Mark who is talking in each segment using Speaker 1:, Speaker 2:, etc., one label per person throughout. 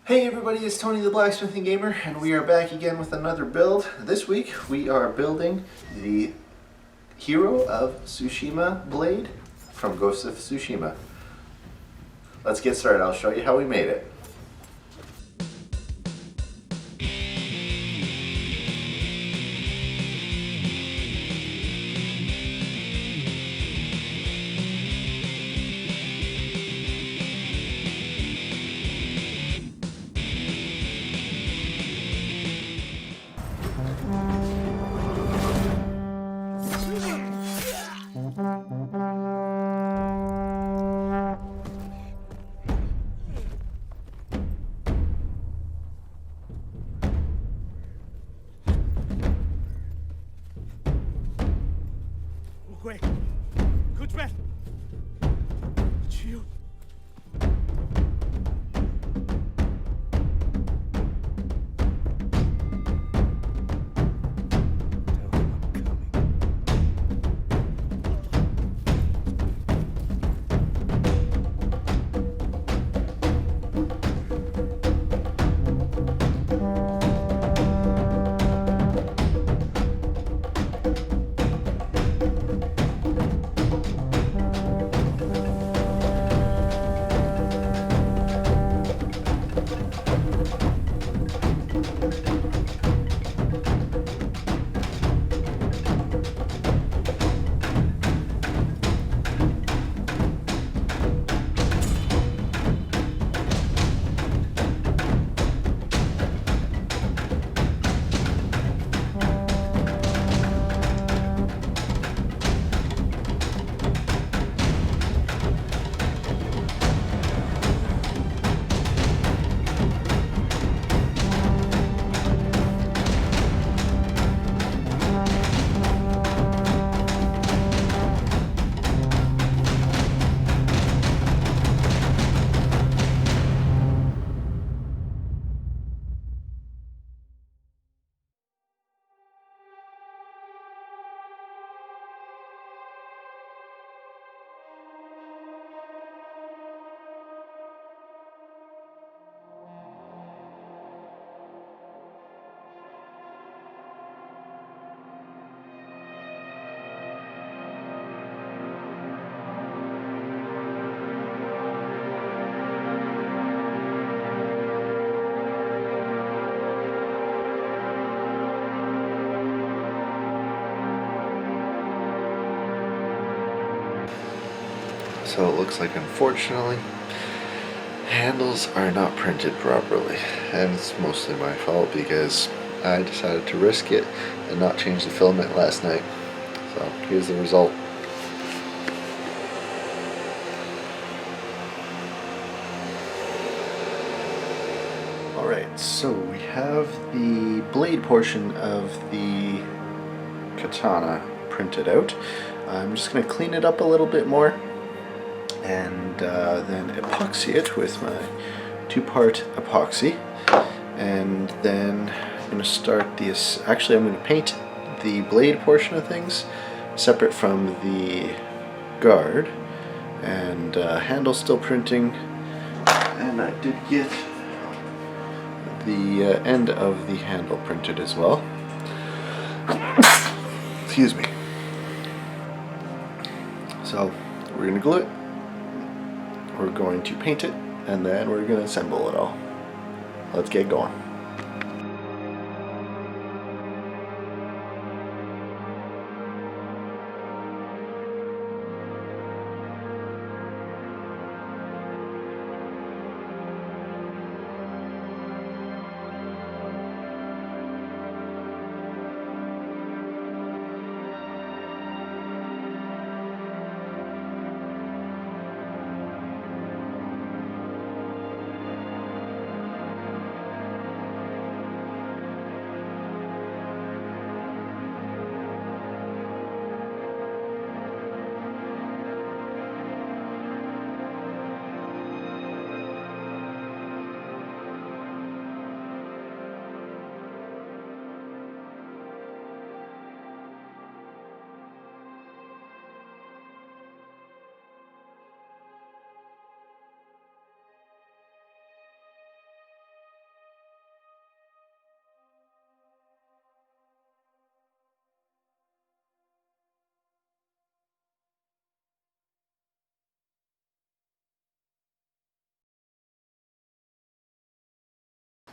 Speaker 1: Hey everybody, it's Tony the Blacksmithing Gamer, and we are back again with another build. This week we are building the Hero of Tsushima blade from Ghost of Tsushima. Let's get started. I'll show you how we made it. So it looks like, unfortunately, handles are not printed properly, and it's mostly my fault because I decided to risk it and not change the filament last night. So here's the result. Alright, so we have the blade portion of the katana printed out. I'm just going to clean it up a little bit more and then epoxy it with my two-part epoxy, and then I'm going to start this. Actually, I'm going to paint the blade portion of things separate from the guard, and handle still printing, and I did get the end of the handle printed as well. Excuse me. So we're going to glue it, we're going to paint it, and then we're going to assemble it all. Let's get going.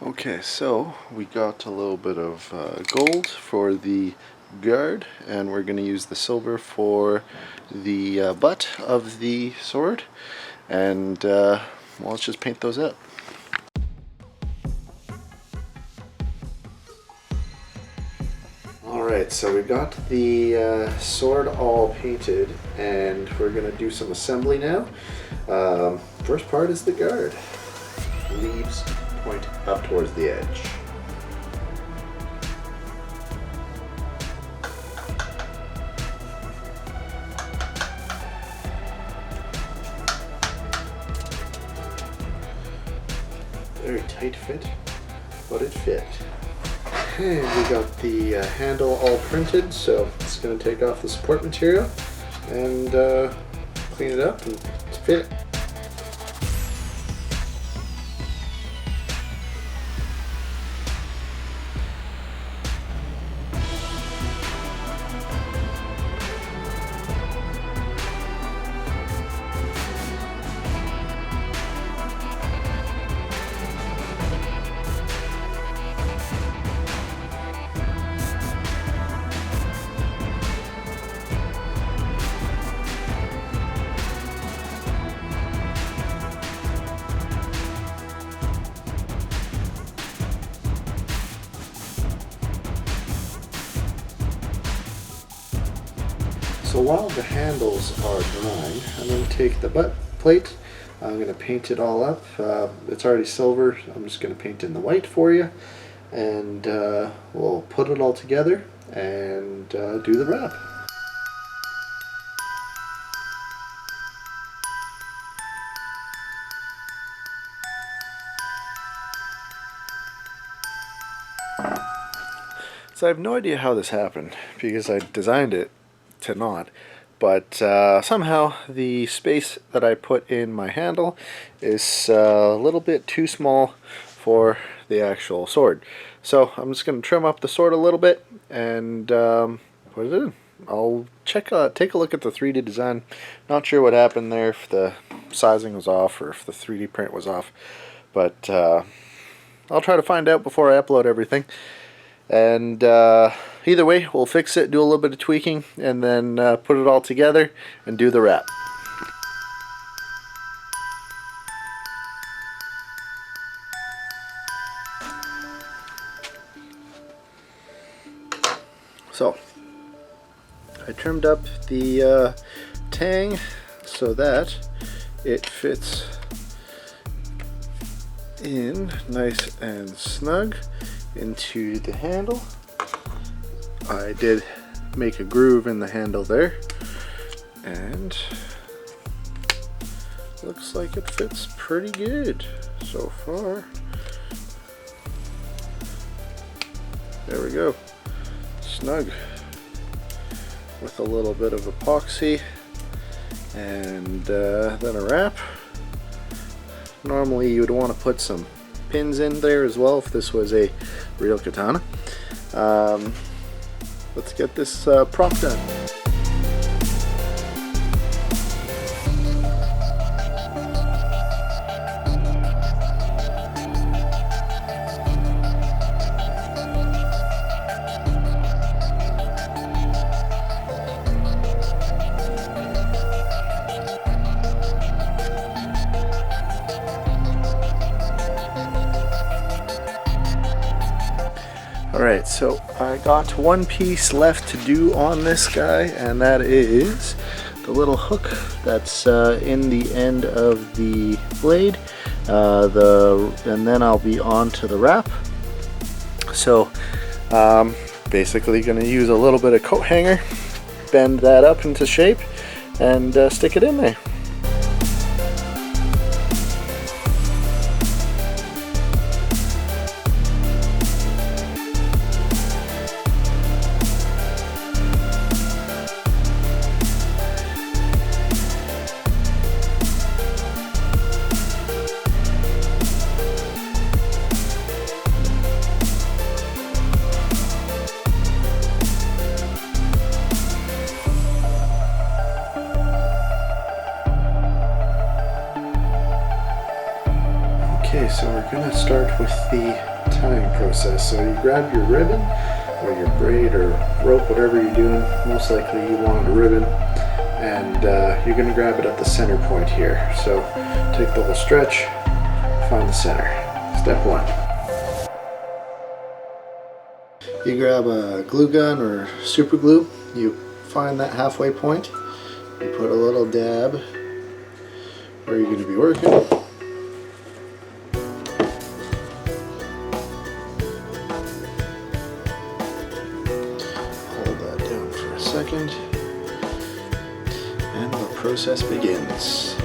Speaker 1: Okay, so we got a little bit of gold for the guard, and we're going to use the silver for the butt of the sword, and well, let's just paint those up. Alright, so we got the sword all painted, and we're going to do some assembly now. First part is the guard. Leaves point up towards the edge. Very tight fit, but it fit. And we got the handle all printed, so it's going to take off the support material and clean it up and fit it. So while the handles are drying, I'm going to take the butt plate, I'm going to paint it all up. It's already silver, I'm just going to paint in the white for you, and we'll put it all together and do the wrap. So I have no idea how this happened, because I designed it to not, but somehow the space that I put in my handle is a little bit too small for the actual sword. So I'm just going to trim up the sword a little bit and put it in. I'll take a look at the 3D design. Not sure what happened there, if the sizing was off or if the 3D print was off, but I'll try to find out before I upload everything. And either way, we'll fix it, do a little bit of tweaking, and then put it all together and do the wrap. So, I trimmed up the tang so that it fits in nice and snug into the handle. I did make a groove in the handle there, and looks like it fits pretty good so far. There we go, snug with a little bit of epoxy and then a wrap. Normally you would want to put some pins in there as well if this was a real katana. Let's get this prop done. Alright, so I got one piece left to do on this guy, and that is the little hook that's in the end of the blade, and then I'll be on to the wrap. So basically going to use a little bit of coat hanger, bend that up into shape, and stick it in there. Okay, so we're going to start with the tying process. So you grab your ribbon or your braid or rope, whatever you're doing. Most likely you want a ribbon, and you're going to grab it at the center point here. So take the whole stretch, find the center. Step one. You grab a glue gun or super glue, you find that halfway point, you put a little dab where you're going to be working. Hold that down for a second, and the process begins.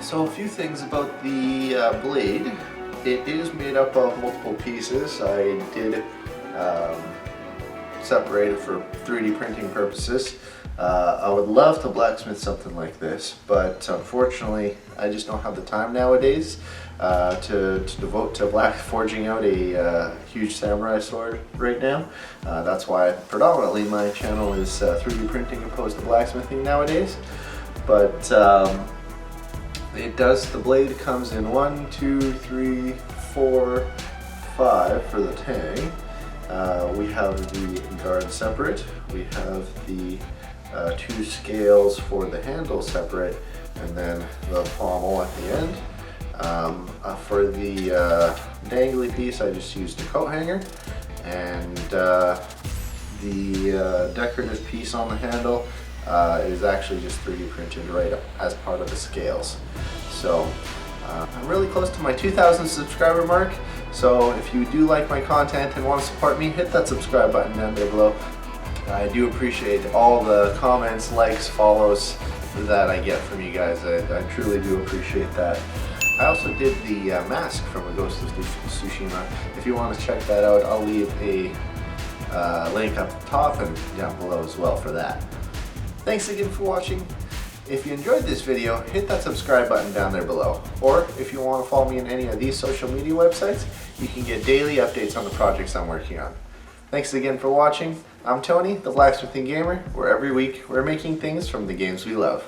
Speaker 1: So a few things about the blade. It is made up of multiple pieces. I did separate it for 3D printing purposes. I would love to blacksmith something like this, but unfortunately I just don't have the time nowadays to devote to forging out a huge samurai sword right now. That's why predominantly my channel is 3D printing opposed to blacksmithing nowadays. But the blade comes in 1, 2, 3, 4, 5 for the tang. We have the guard separate. We have the 2 scales for the handle separate, and then the pommel at the end. For the dangly piece, I just used a coat hanger, and the decorative piece on the handle is actually just 3D printed right as part of the scales. So I'm really close to my 2,000 subscriber mark, so if you do like my content and want to support me, hit that subscribe button down there below. I do appreciate all the comments, likes, follows that I get from you guys. I truly do appreciate that. I also did the mask from the Ghost of Tsushima. If you want to check that out, I'll leave a link up top and down below as well for that. Thanks again for watching. If you enjoyed this video, hit that subscribe button down there below. Or if you want to follow me on any of these social media websites, you can get daily updates on the projects I'm working on. Thanks again for watching. I'm Tony, the Blacksmithing Gamer, where every week we're making things from the games we love.